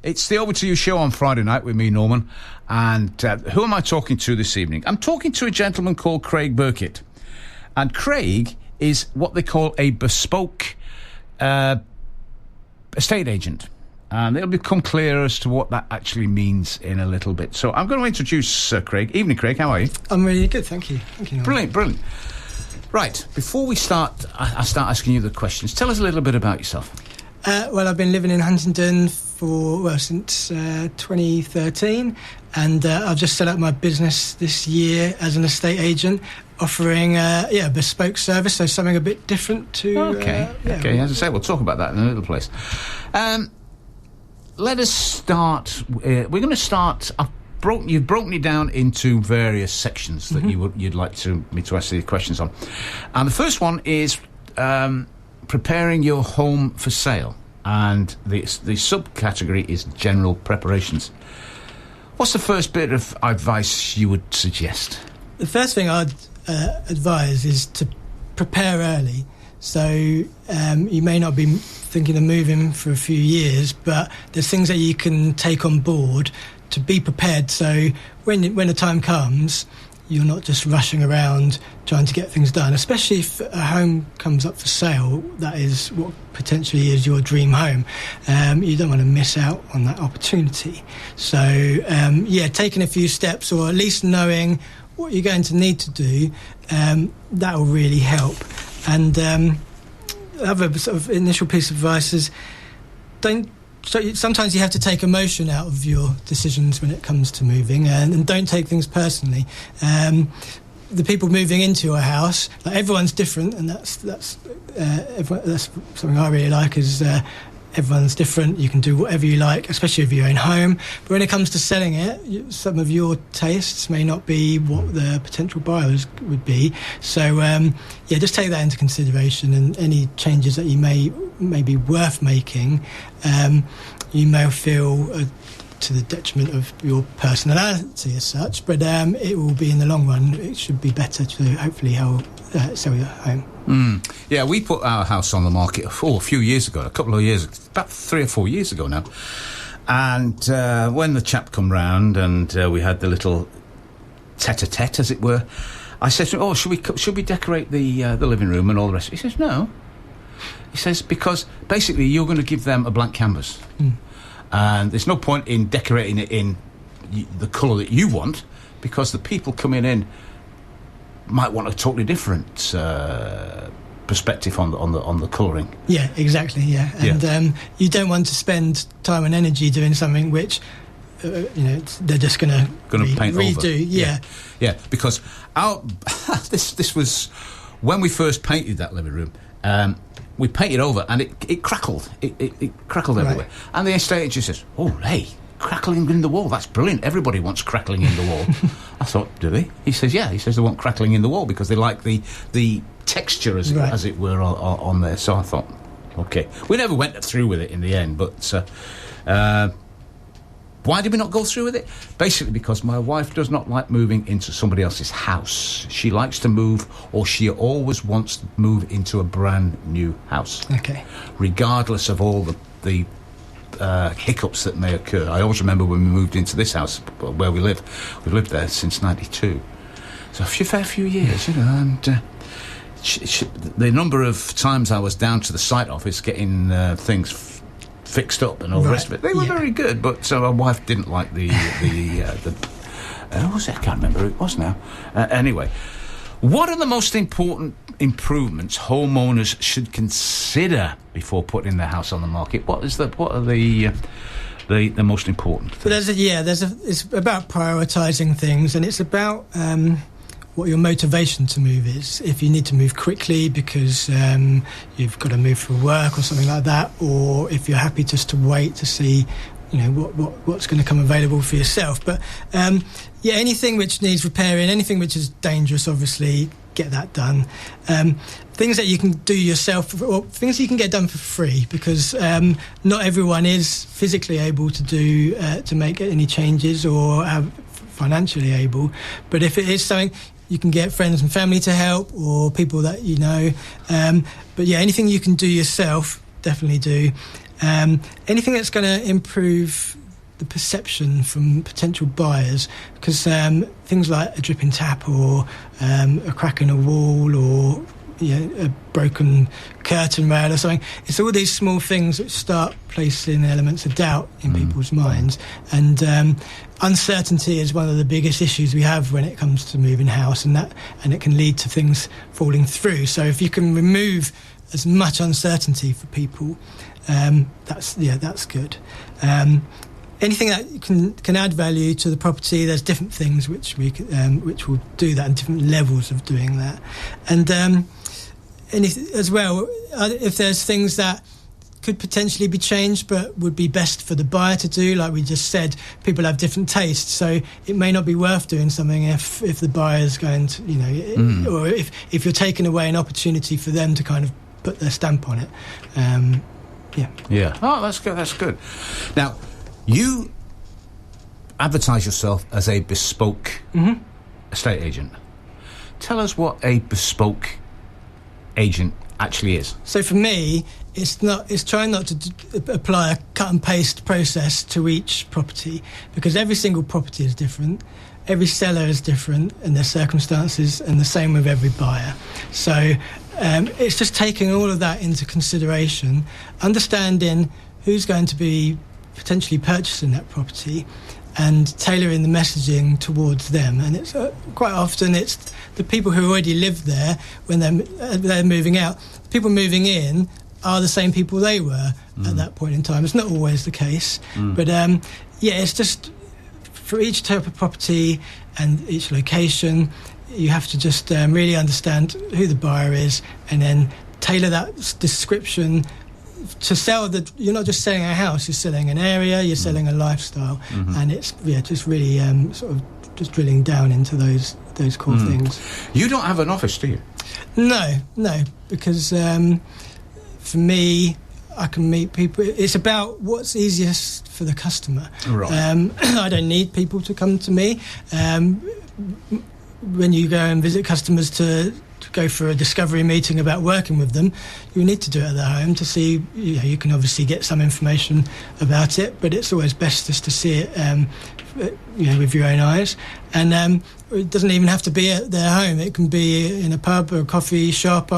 It's the Over to You show on Friday night with me, Norman. And who am I talking to this evening? I'm talking to a gentleman called Craig Burkitt. And Craig is what they call a bespoke estate agent. And it'll become clear as to what that actually means in a little bit. So I'm going to introduce Craig. Evening, Craig. How are you? I'm really good, thank you. Thank you, Norman. Brilliant. Right, before we start, I start asking you the questions. Tell us a little bit about yourself. Well, I've been living in Huntingdon since 2013, and I've just set up my business this year as an estate agent, offering a bespoke service, so something a bit different to... Okay, as I say, we'll talk about that in a little place. Let us start... we're going to start... You've broken it down into various sections that you'd like me to ask you questions on. And the first one is preparing your home for sale. And the subcategory is general preparations. What's the first bit of advice you would suggest? The first thing I'd advise is to prepare early. So you may not be thinking of moving for a few years, but there's things that you can take on board to be prepared, so when the time comes, you're not just rushing around trying to get things done, especially if a home comes up for sale that is what potentially is your dream home. You don't want to miss out on that opportunity. So taking a few steps, or at least knowing what you're going to need to do, that will really help. And the other sort of initial piece of advice is sometimes you have to take emotion out of your decisions when it comes to moving, and don't take things personally. The people moving into your house, everyone's different, and that's something I really like, is everyone's different. You can do whatever you like, especially if you own home. But when it comes to selling it, some of your tastes may not be what the potential buyers would be. So, just take that into consideration, and any changes that you may be worth making, you may feel to the detriment of your personality as such, but it will be, in the long run, it should be better to hopefully sell your home. Yeah, we put our house on the market a few years ago, about 3 or 4 years ago now. And when the chap come round and we had the little tete-a-tete, as it were, I said to him, should we decorate the living room and all the rest? He says, no. He says, because basically you're going to give them a blank canvas. And there's no point in decorating it in the colour that you want, because the people coming in might want a totally different perspective on the colouring. Yeah, exactly. Yeah, and you don't want to spend time and energy doing something which they're just going to paint redo. Over. Yeah, because this was when we first painted that living room. We painted over and it crackled. It crackled everywhere. Right. And the estate agent says, "Oh, hey, crackling in the wall. That's brilliant. Everybody wants crackling in the wall." I thought, do they? He says, yeah. He says they want crackling in the wall because they like the texture, as it were, on there. So I thought, okay. We never went through with it in the end, but why did we not go through with it? Basically because my wife does not like moving into somebody else's house. She likes to move, or she always wants to move into a brand new house. Okay. Regardless of all the hiccups that may occur. I always remember when we moved into this house where we live. We've lived there since '92, so a fair few years, and the number of times I was down to the site office getting things fixed up and all the rest of it. They were very good, but my wife didn't like the what was it? I can't remember who it was now. Anyway, what are the most important improvements homeowners should consider before putting their house on the market? What are the most important things? It's about prioritising things, and it's about what your motivation to move is. If you need to move quickly because you've got to move for work or something like that, or if you're happy just to wait to see what's going to come available for yourself. But anything which needs repairing, anything which is dangerous, obviously get that done. Things that you can do yourself, or things you can get done for free, because not everyone is physically able to do to make any changes, or financially able. But if it is something, you can get friends and family to help, or people that you know. But anything you can do yourself, definitely do. Anything that's going to improve the perception from potential buyers, because things like a dripping tap or a crack in a wall or a broken curtain rail or something, it's all these small things that start placing elements of doubt in people's minds. And uncertainty is one of the biggest issues we have when it comes to moving house, and it can lead to things falling through. So if you can remove as much uncertainty for people, that's good. Anything that can add value to the property, there's different things which will do that, and different levels of doing that. And as well, if there's things that could potentially be changed but would be best for the buyer to do, like we just said, people have different tastes, so it may not be worth doing something if the buyer's going to, or if you're taking away an opportunity for them to kind of put their stamp on it. Yeah. Oh, that's good. That's good. Now, you advertise yourself as a bespoke estate agent. Tell us what a bespoke agent actually is. So for me, it's trying not to apply a cut and paste process to each property, because every single property is different, every seller is different in their circumstances, and the same with every buyer. So it's just taking all of that into consideration, understanding who's going to be potentially purchasing that property, and tailoring the messaging towards them. And it's quite often it's the people who already live there when they're moving out. The people moving in are the same people they were at that point in time. It's not always the case, but it's just for each type of property and each location, you have to just really understand who the buyer is, and then tailor that description to sell. You're not just selling a house, you're selling an area, you're selling a lifestyle, and it's just really sort of just drilling down into those core things. You don't have an office, do you? No, because for me, I can meet people. It's about what's easiest for the customer. Right. I don't need people to come to me. When you go and visit customers to go for a discovery meeting about working with them, you need to do it at their home to see. You can obviously get some information about it, but it's always best just to see it, with your own eyes. And it doesn't even have to be at their home. It can be in a pub or a coffee shop.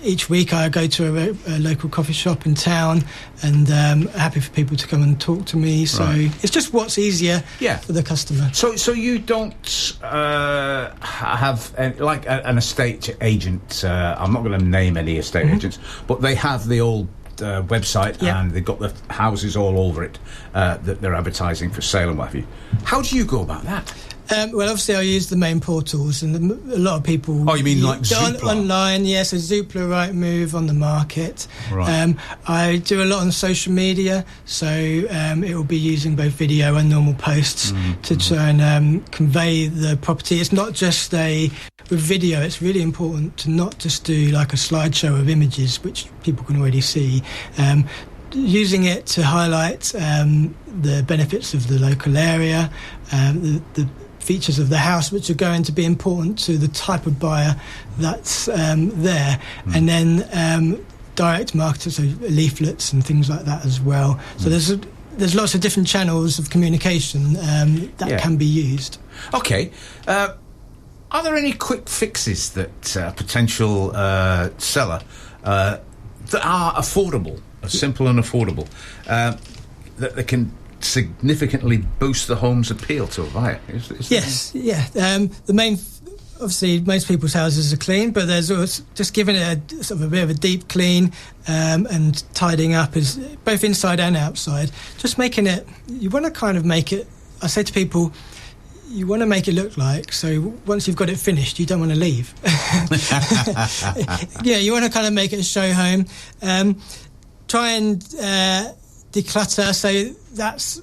Each week I go to a local coffee shop in town, and happy for people to come and talk to me. So it's just what's easier for the customer. So you don't have like an estate agent. I'm not going to name any estate agents, but they have the old website, and they've got the houses all over it that they're advertising for sale and what have you. How do you go about that? Well, obviously I use the main portals, and a lot of people... Oh, you mean like Zoopla? Online, yes, so Zoopla, Rightmove, on the market. Right. I do a lot on social media, so it will be using both video and normal posts to try and convey the property. It's not just with video, it's really important to not just do like a slideshow of images, which people can already see. Using it to highlight the benefits of the local area, the features of the house, which are going to be important to the type of buyer that's there, and then direct marketing, so leaflets and things like that as well. So there's lots of different channels of communication that can be used. Okay. Are there any quick fixes that a potential seller that are affordable, simple and affordable, that they can significantally boost the home's appeal to a buyer? Yes. The main, obviously, most people's houses are clean, but there's also just giving it a sort of a bit of a deep clean and tidying up, is both inside and outside. Just making it. You want to kind of make it. I say to people, you want to make it look like, so once you've got it finished, you don't want to leave. You want to kind of make it a show home. Try and declutter, so that's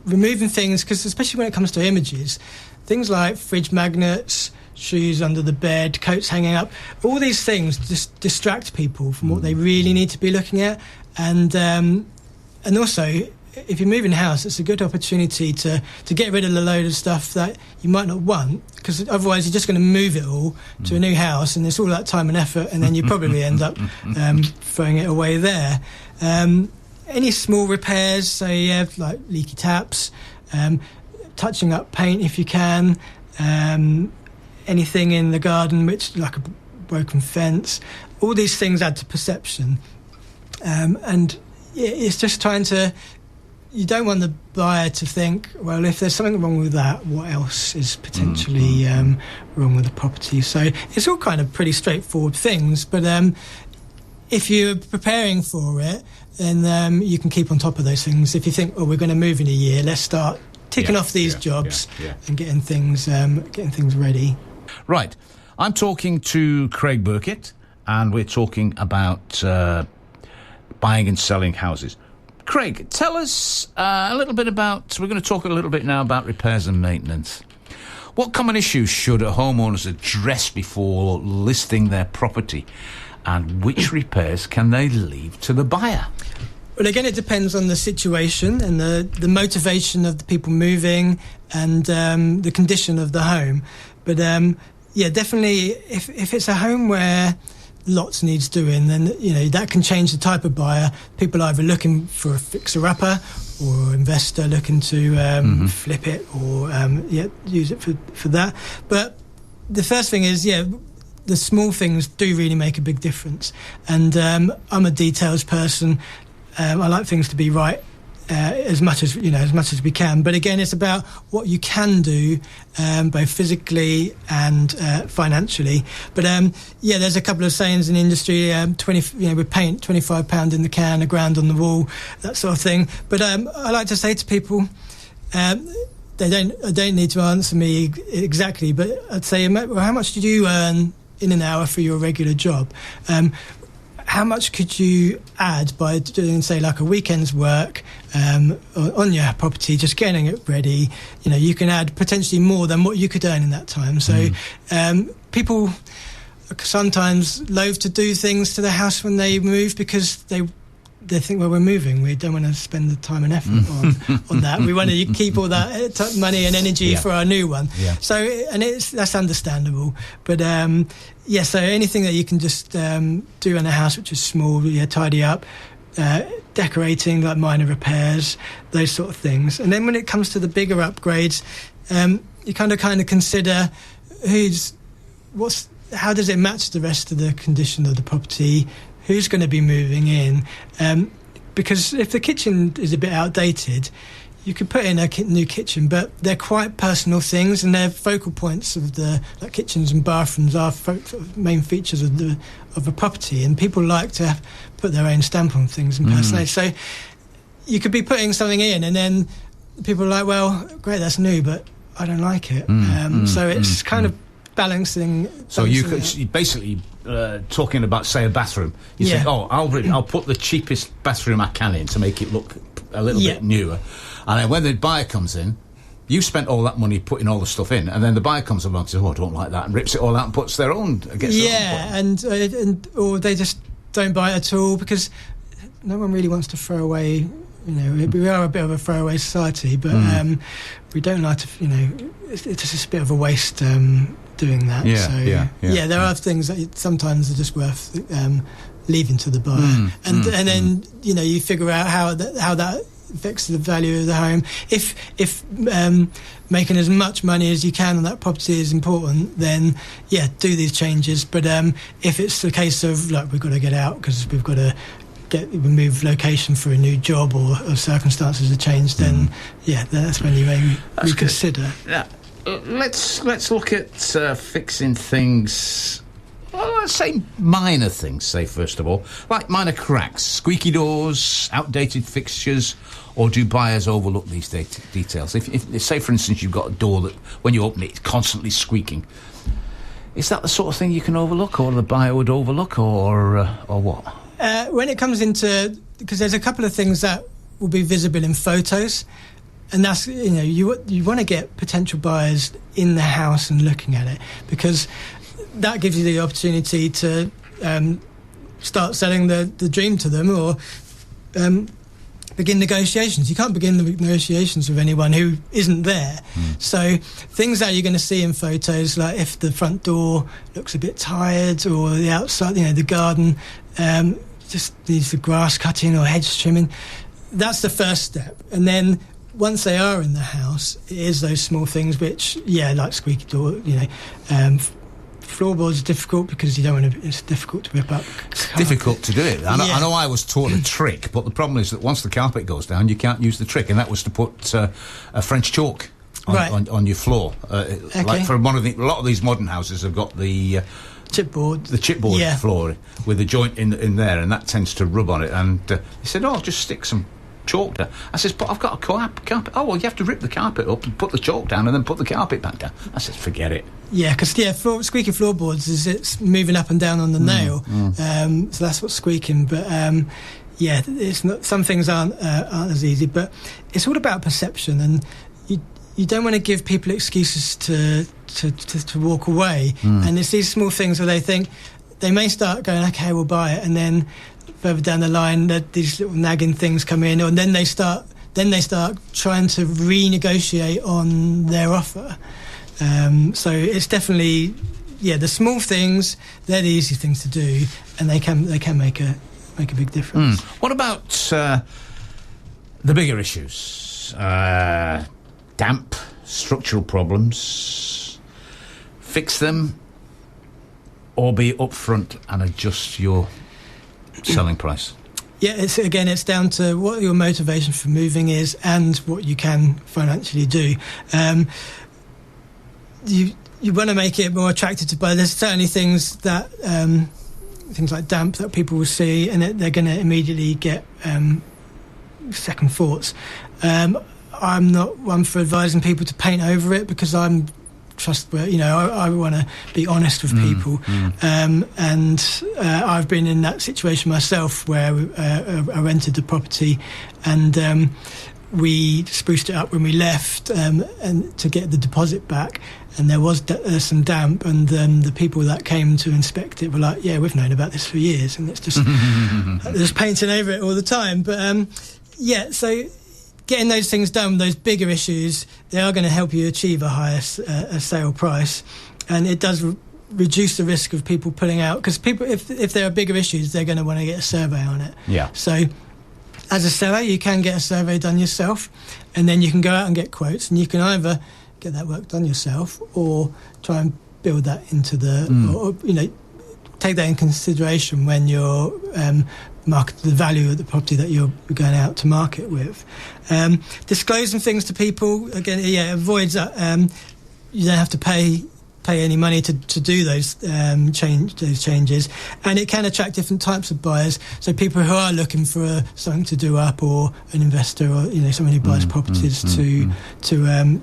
removing things, because especially when it comes to images, things like fridge magnets, shoes under the bed, coats hanging up, all these things just distract people from what they really need to be looking at, and also if you're moving house, it's a good opportunity to get rid of a load of stuff that you might not want, because otherwise you're just going to move it all to a new house, and it's all that time and effort, and then you probably end up throwing it away there. Any small repairs, so like leaky taps, touching up paint if you can, anything in the garden which, like a broken fence, all these things add to perception. And it's just trying to, you don't want the buyer to think, well, if there's something wrong with that, what else is potentially wrong with the property? So it's all kind of pretty straightforward things, but if you're preparing for it, then you can keep on top of those things. If you think, oh, we're going to move in a year, let's start ticking off these jobs and getting things ready. Right. I'm talking to Craig Burkett, and we're talking about buying and selling houses. Craig, tell us a little bit about, we're going to talk a little bit now about repairs and maintenance. What common issues should homeowners address before listing their property, and which repairs can they leave to the buyer? Well, again, it depends on the situation and the motivation of the people moving and the condition of the home. But definitely, if it's a home where lots needs doing, then that can change the type of buyer. People are either looking for a fixer-upper or investor looking to flip it or use it for that. But the first thing is, the small things do really make a big difference. And I'm a details person. I like things to be right as much as we can. But again, it's about what you can do, both physically and financially. But there's a couple of sayings in the industry. With paint, £25 in the can, a grand on the wall, that sort of thing. But I like to say to people, I don't need to answer me exactly, but I'd say, well, how much did you earn in an hour for your regular job? How much could you add by doing, say, like a weekend's work on your property, just getting it ready? You can add potentially more than what you could earn in that time. So people sometimes loathe to do things to the house when they move because they think, well, we're moving, we don't want to spend the time and effort on that. We want to keep all that money and energy for our new one. So, and that's understandable. But so anything that you can just do in a house which is small, tidy up, decorating, like minor repairs, those sort of things. And then when it comes to the bigger upgrades, you kind of consider how does it match the rest of the condition of the property? Who's going to be moving in? Because if the kitchen is a bit outdated, you could put in a new kitchen, but they're quite personal things, and they're focal points of kitchens and bathrooms are main features of a property, and people like to put their own stamp on things and personality. So you could be putting something in, and then people are like, well, great, that's new, but I don't like it. So it's kind of balancing. So you could basically talking about, say, a bathroom. You say, I'll put the cheapest bathroom I can in to make it look a little bit newer, and then when the buyer comes in, you spent all that money putting all the stuff in, and then the buyer comes along and says, I don't like that, and rips it all out and puts their own. And or they just don't buy it at all because no one really wants to throw away. We are a bit of a throwaway society, but we don't like to. It's just a bit of a waste doing that. There are things that sometimes are just worth leaving to the buyer, and then you figure out how that affects the value of the home. If making as much money as you can on that property is important, then do these changes. But if it's the case of we've got to get out because we've got to move location for a new job or circumstances have changed, then that's when you may reconsider. Let's look at fixing things. Well, let's say minor things. Say first of all, like minor cracks, squeaky doors, outdated fixtures, or do buyers overlook these details? If say for instance you've got a door that when you open it, it's constantly squeaking. Is that the sort of thing you can overlook, or the buyer would overlook, or what? When it comes into, because there's a couple of things that will be visible in photos, and that's you want to get potential buyers in the house and looking at it, because that gives you the opportunity to start selling the dream to them, or begin negotiations. You can't begin the negotiations with anyone who isn't there. So things that you're going to see in photos, like if the front door looks a bit tired, or the outside, the garden just needs the grass cutting or hedge trimming, that's the first step. And then once they are in the house, it is those small things which, like squeaky door, floorboards are difficult because you don't want to. It's difficult to rip up. It's difficult to do it. I know I was taught a trick, but the problem is that once the carpet goes down, you can't use the trick, and that was to put a French chalk on your floor. Like for a lot of these modern houses have got the chipboard floor with a joint in there, and that tends to rub on it. And he said, "Oh, just stick some chalk down." I says, "But I've got a carpet." "Oh, well, you have to rip the carpet up and put the chalk down and then put the carpet back down." I said, "Forget it." Yeah, because squeaky floorboards it's moving up and down on the nail, so that's what's squeaking. But it's not. Some things aren't as easy, but it's all about perception, and you don't want to give people excuses to walk away. And it's these small things where they may start going, "Okay, we'll buy it," and then further down the line, these little nagging things come in, and then they start trying to renegotiate on their offer. So it's definitely, the small things, they're the easy things to do, and they can make a big difference. What about the bigger issues? Damp, structural problems. Fix them, or be upfront and adjust your selling price? Yeah, it's down to what your motivation for moving is and what you can financially do. You want to make it more attractive to buy. There's certainly things like damp that people will see, and they're going to immediately get second thoughts. I'm not one for advising people to paint over it, because I'm trustworthy. I want to be honest with people, and I've been in that situation myself where I rented the property, and we spruced it up when we left, and to get the deposit back, and there was some damp, and the people that came to inspect it were like, "Yeah, we've known about this for years, and it's just there's painting over it all the time." But so getting those things done, those bigger issues, they are going to help you achieve a higher sale price, and it does reduce the risk of people pulling out, because people, if there are bigger issues, they're going to want to get a survey on it. Yeah. So as a seller, you can get a survey done yourself, and then you can go out and get quotes, and you can either get that work done yourself or try and build that into or take that in consideration when you're market the value of the property that you're going out to market with. Disclosing things to people, again, avoids that. You don't have to pay any money to do those changes, and it can attract different types of buyers. So people who are looking for something to do up, or an investor, or someone who buys properties to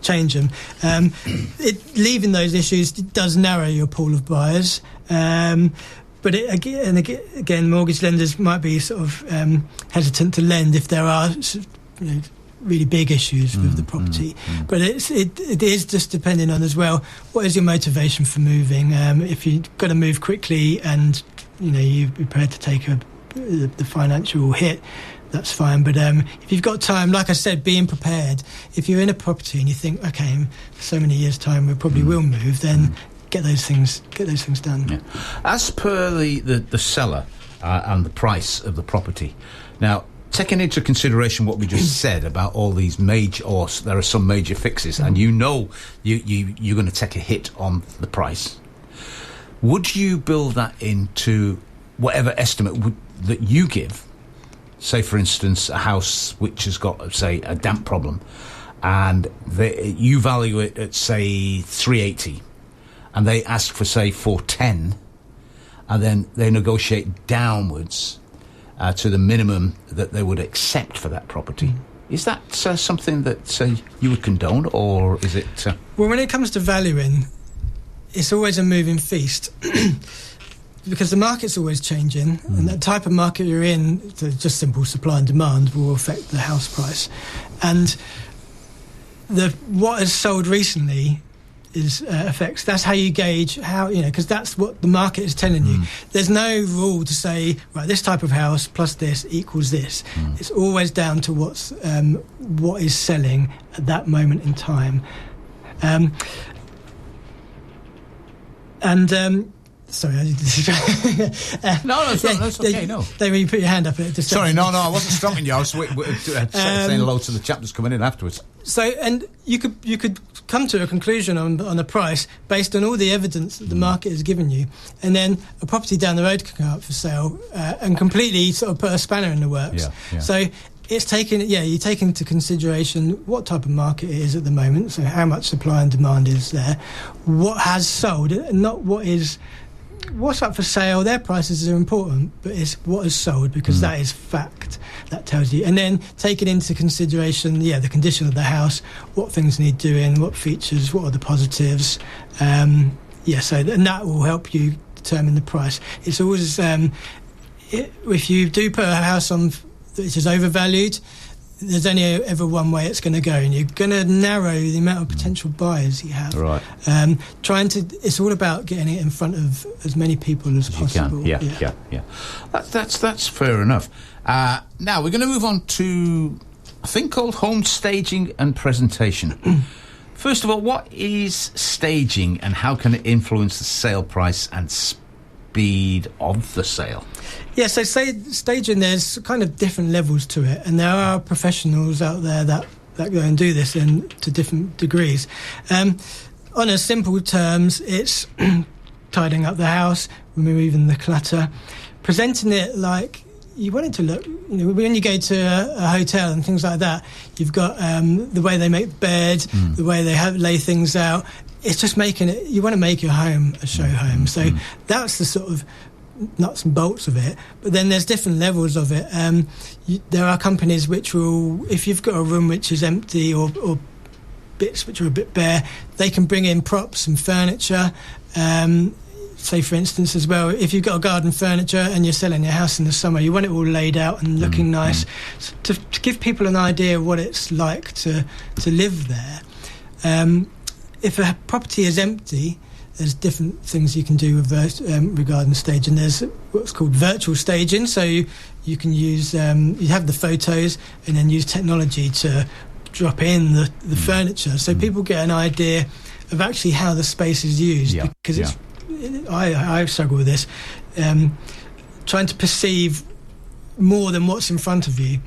change them. Leaving those issues does narrow your pool of buyers. But again, mortgage lenders might be sort of hesitant to lend if there are really big issues with the property. But it is just depending on as well, what is your motivation for moving? If you've got to move quickly and you're prepared to take the financial hit, that's fine. But if you've got time, like I said, being prepared. If you're in a property and you think, okay, for so many years' time we probably will move, then get those things done. Yeah. As per the seller and the price of the property, now taking into consideration what we just said about all these there are some major fixes, and you're going to take a hit on the price, would you build that into whatever estimate that you give? Say, for instance, a house which has got, say, a damp problem, and you value it at, say, 380, and they ask for, say, 410, and then they negotiate downwards to the minimum that they would accept for that property. Is that something that you would condone, or is it... Well, when it comes to valuing, it's always a moving feast. Because the market's always changing, and the type of market you're in, just simple supply and demand, will affect the house price. And what has sold recently affects. That's how you gauge how, because that's what the market is telling you. There's no rule to say, right, this type of house plus this equals this. It's always down to what is selling at that moment in time. Sorry, I that's okay. No, when you put your hand up, it just sorry, no, I wasn't stopping you. I was saying hello to the chap that's coming in afterwards. So, and you could come to a conclusion on a price based on all the evidence that the market has given you, and then a property down the road can come up for sale and completely sort of put a spanner in the works. Yeah. So it's you take into consideration what type of market it is at the moment, so how much supply and demand is there, what has sold, not what's up for sale. Their prices are important, but it's what is sold, because that is fact. That tells you. And then taking into consideration, the condition of the house, what things need doing, what features, what are the positives. And that will help you determine the price. It's always, if you do put a house on which is overvalued, there's only ever one way it's going to go, and you're going to narrow the amount of potential buyers you have. Right. It's all about getting it in front of as many people as possible. Yeah. That's fair enough. Now we're going to move on to a thing called home staging and presentation. First of all, what is staging, and how can it influence the sale price and speed of the sale? Yeah, so staging, there's kind of different levels to it, and there are professionals out there that go and do this to different degrees. On a simple terms, it's tidying up the house, removing the clutter, presenting it like you want it to look. When you go to a hotel and things like that, you've got the way they make the bed, the way they lay things out. It's just making it. You want to make your home a show home. So that's the sort of nuts and bolts of it. But then there's different levels of it. There are companies which will, if you've got a room which is empty or bits which are a bit bare, they can bring in props and furniture. Say, for instance, as well, if you've got a garden furniture and you're selling your house in the summer, you want it all laid out and looking nice, to give people an idea of what it's like to live there. If a property is empty, there's different things you can do with regarding staging. There's what's called virtual staging, so you can use you have the photos and then use technology to drop in the furniture, so people get an idea of actually how the space is used. Because I struggle with this, trying to perceive more than what's in front of you.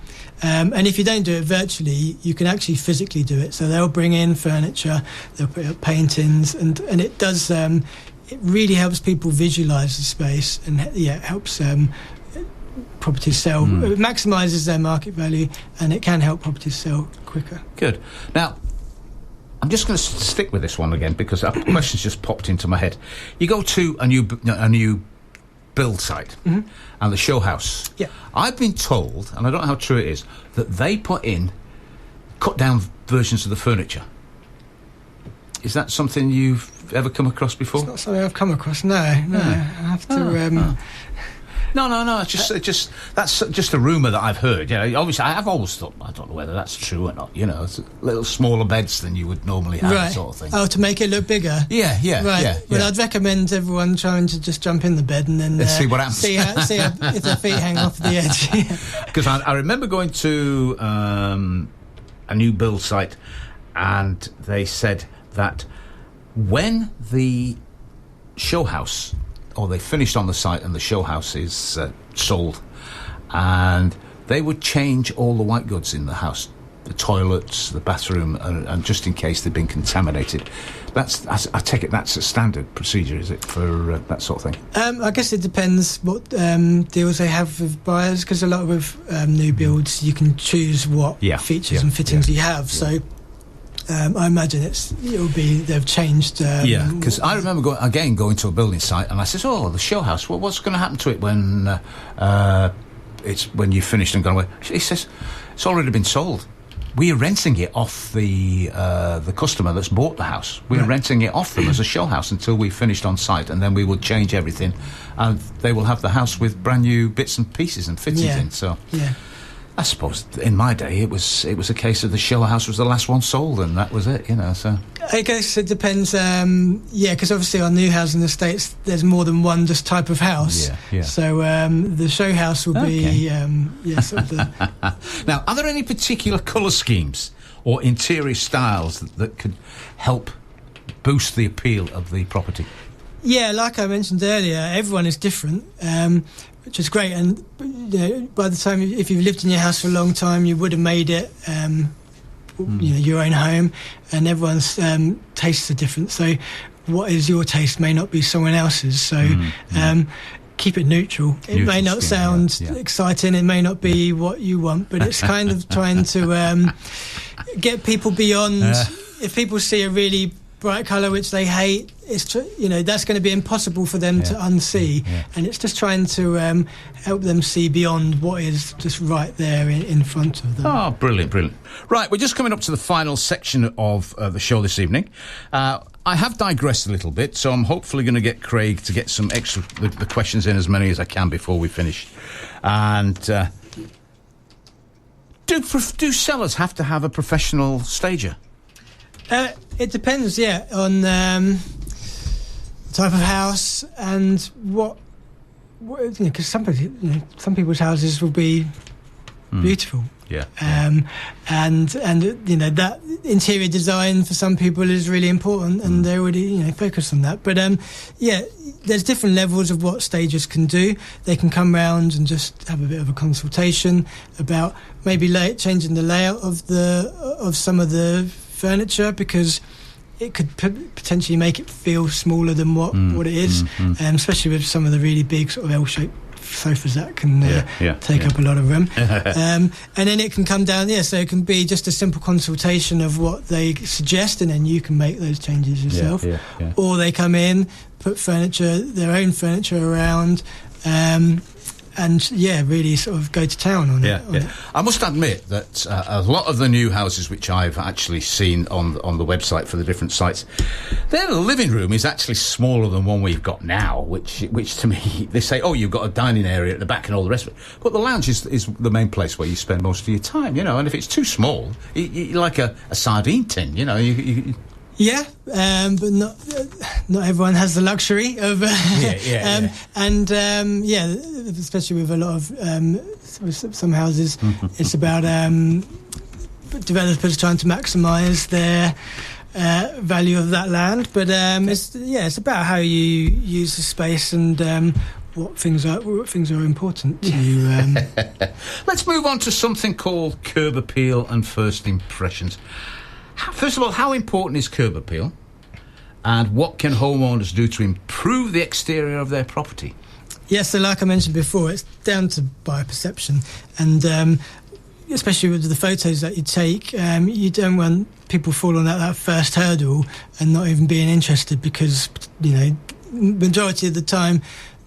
And if you don't do it virtually, you can actually physically do it. So they'll bring in furniture, they'll put up paintings, and it does. It really helps people visualise the space, and it helps properties sell. It maximises their market value, and it can help properties sell quicker. Good. Now, I'm just going to stick with this one again, because a question's just popped into my head. You go to a new build site, and the show house. Yeah. I've been told, and I don't know how true it is, that they put in cut down versions of the furniture. Is that something you've ever come across before? It's not something I've come across. No. I have to. No. It's just that's just a rumour that I've heard. Obviously, I've always thought, I don't know whether that's true or not. It's little smaller beds than you would normally have, sort of thing. Oh, to make it look bigger. Yeah. Right. Yeah. Well, I'd recommend everyone trying to just jump in the bed and then see what happens. See if their feet hang off the edge. Because I remember going to a new build site, and they said that when the show house, or they finished on the site and the show house is sold, and they would change all the white goods in the house, the toilets, the bathroom, and just in case they've been contaminated. I take it that's a standard procedure, is it, for that sort of thing? I guess it depends what deals they have with buyers, because a lot of new builds, you can choose what features and fittings you have. So I imagine they've changed. Because I remember going to a building site, and I says, "Oh, the show house. Well, what's going to happen to it when you've finished and gone away?" He says, "It's already been sold. We are renting it off the customer that's bought the house. We are renting it off them as a show house until we finished on site, and then we will change everything, and they will have the house with brand new bits and pieces and fittings in." So I suppose in my day it was a case of the show house was the last one sold, and that was it, so... I guess it depends, because obviously on new housing estates there's more than one just type of house. Yeah. So the show house will be, sort of the... Now, are there any particular colour schemes or interior styles that could help boost the appeal of the property? Yeah, like I mentioned earlier, everyone is different, which is great. And by the time, if you've lived in your house for a long time, you would have made it, your own home, and everyone's tastes are different. So, what is your taste may not be someone else's. So, keep it neutral. It may not sound exciting. It may not be what you want, but it's kind of trying to get people beyond. If people see a really bright colour which they hate, it's that's going to be impossible for them to unsee, and it's just trying to help them see beyond what is just right there in front of them. Oh, brilliant. Right, we're just coming up to the final section of the show this evening. I have digressed a little bit, so I'm hopefully going to get Craig to get some extra the questions in, as many as I can before we finish. And do sellers have to have a professional stager? It depends, on the type of house and what because some people's houses will be beautiful. And that interior design for some people is really important, and they already focus on that. But there's different levels of what stagers can do. They can come round and just have a bit of a consultation about maybe changing the layout of some of the furniture, because it could potentially make it feel smaller than what it is, especially with some of the really big sort of L-shaped sofas that can take up a lot of room. And then it can come down, so it can be just a simple consultation of what they suggest, and then you can make those changes yourself. Or they come in, put their own furniture around, and really sort of go to town on it. I must admit that a lot of the new houses which I've actually seen on the website for the different sites, their living room is actually smaller than one we've got now, which to me, they say, you've got a dining area at the back and all the rest of it, but the lounge is the main place where you spend most of your time, and if it's too small, you're like a sardine tin, but not everyone has the luxury of, and especially with a lot of some houses, it's about developers trying to maximise their value of that land. But it's about how you use the space and what things are important to you. Let's move on to something called kerb appeal and first impressions. First of all, how important is kerb appeal, and what can homeowners do to improve the exterior of their property? Yes, so like I mentioned before, it's down to buyer perception, and especially with the photos that you take, you don't want people falling at that first hurdle and not even being interested, because majority of the time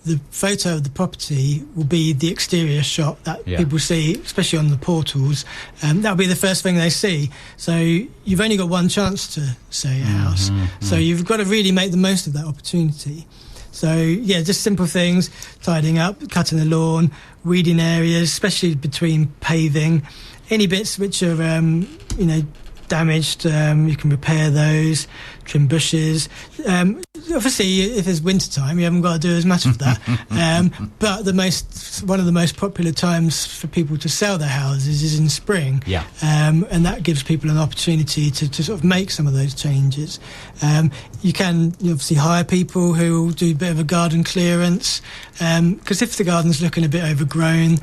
the photo of the property will be the exterior shot that people see, especially on the portals. That'll be the first thing they see. So you've only got one chance to sell your house. So you've got to really make the most of that opportunity. So, just simple things, tidying up, cutting the lawn, weeding areas, especially between paving. Any bits which are, damaged, you can repair those, trim bushes. Obviously, if it's winter time, you haven't got to do as much of that. But one of the most popular times for people to sell their houses is in spring. And that gives people an opportunity to sort of make some of those changes. You can obviously hire people who will do a bit of a garden clearance, because if the garden's looking a bit overgrown,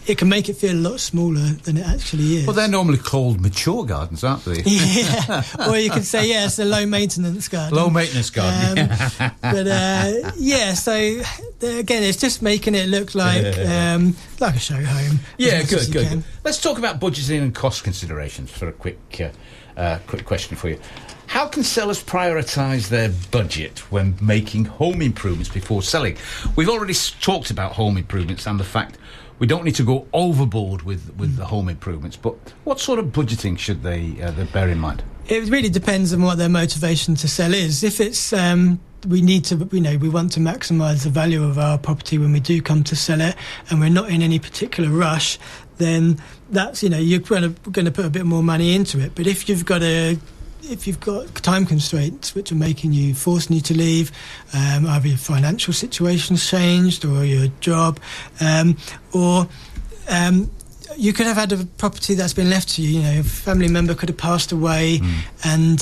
it can make it feel a lot smaller than it actually is. Well, they're normally called mature gardens, aren't they? Or you could say, it's a low-maintenance garden. Low-maintenance garden. But, so, again, it's just making it look like a show home. Good. Let's talk about budgeting and cost considerations for a quick question for you. How can sellers prioritise their budget when making home improvements before selling? We've already talked about home improvements and the fact we don't need to go overboard with the home improvements, but what sort of budgeting should they bear in mind? It really depends on what their motivation to sell is. If it's we want to maximise the value of our property when we do come to sell it, and we're not in any particular rush, then that's, you're going to put a bit more money into it. But if you've got time constraints which are forcing you to leave, either your financial situation's changed or your job, or you could have had a property that's been left to you. A family member could have passed away, and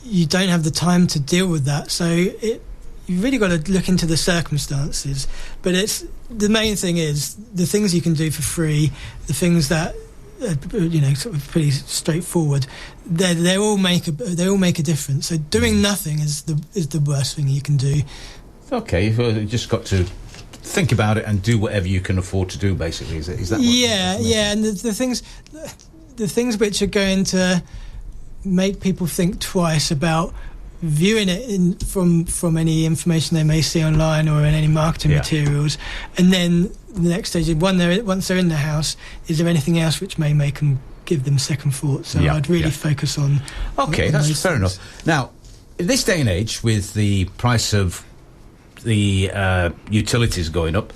you don't have the time to deal with that. So you've really got to look into the circumstances. But the main thing is the things you can do for free, the things that sort of pretty straightforward. They all make a difference. So doing nothing is the worst thing you can do. Okay, you've just got to think about it and do whatever you can afford to do. Basically, is that? Yeah, and the things which are going to make people think twice about viewing it from any information they may see online or in any marketing materials, and then the next stage, once they're in the house, is there anything else which may make them give them second thought? So I'd really focus on. Okay, that's fair enough. Now, in this day and age, with the price of the utilities going up,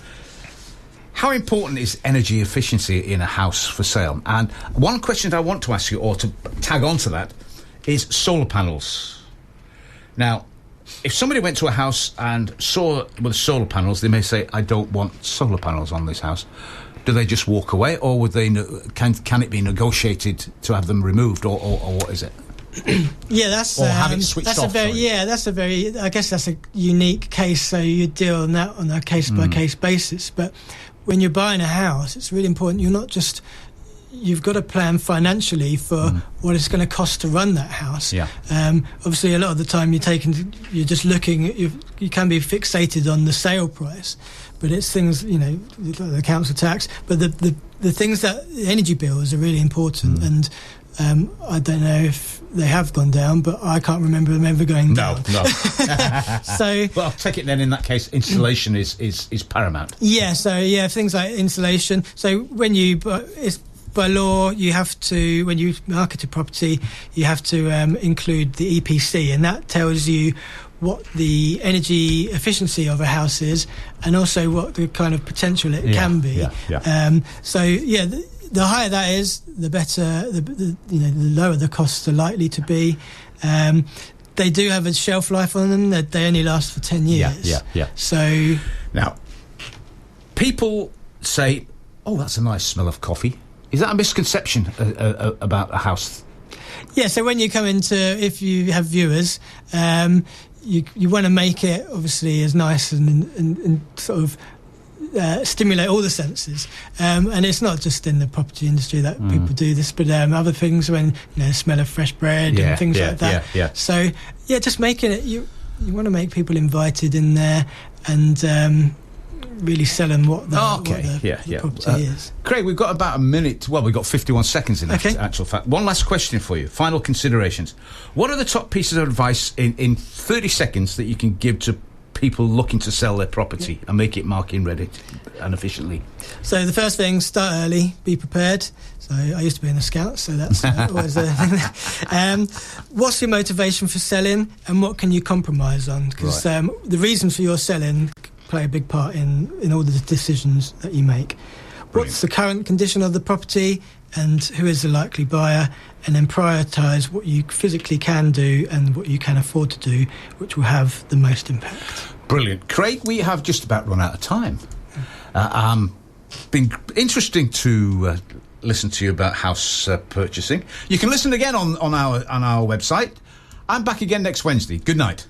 how important is energy efficiency in a house for sale? And one question I want to ask you, or to tag on to that, is solar panels. Now, if somebody went to a house and saw with solar panels, they may say, I don't want solar panels on this house. Do they just walk away, or would they? Can it be negotiated to have them removed, or what is it? Yeah, that's or have it switched off. I guess that's a unique case. So you deal on a case by case basis. But when you're buying a house, it's really important. You've got to plan financially for what it's going to cost to run that house. Yeah. Obviously, a lot of the time you're just looking. You can be fixated on the sale price, but it's things the council tax. But the things that the energy bills are really important, and I don't know if they have gone down, but I can't remember them ever going down. No. So, well, I'll take it then. In that case, insulation is paramount. Yeah. So things like insulation. So when by law, you have to, when you market a property, you have to include the EPC, and that tells you what the energy efficiency of a house is, and also what the kind of potential it can be. The higher that is, the better. The lower the costs are likely to be. They do have a shelf life on them; that they only last for 10 years. Yeah. So now, people say, "Oh, that's a nice smell of coffee." Is that a misconception about a house? Yeah, so when you come if you have viewers, you want to make it obviously as nice and sort of stimulate all the senses. And it's not just in the property industry that people do this, but other things, when smell of fresh bread and things like that. Yeah. So just making it, you want to make people invited in there and really selling what the property is. Craig, we've got about a minute. Well, we've got 51 seconds in actual fact. One last question for you. Final considerations. What are the top pieces of advice in 30 seconds that you can give to people looking to sell their property and make it marketing ready and efficiently? So the first thing, start early, be prepared. So I used to be in the Scouts, so that's always a thing. What's your motivation for selling, and what can you compromise on? Because the reasons for your selling play a big part in all the decisions that you make. Brilliant. What's the current condition of the property, and who is the likely buyer, and then prioritise what you physically can do and what you can afford to do, which will have the most impact. Brilliant. Craig, we have just about run out of time. Been interesting to listen to you about house purchasing. You can listen again on our website. I'm back again next Wednesday. Good night.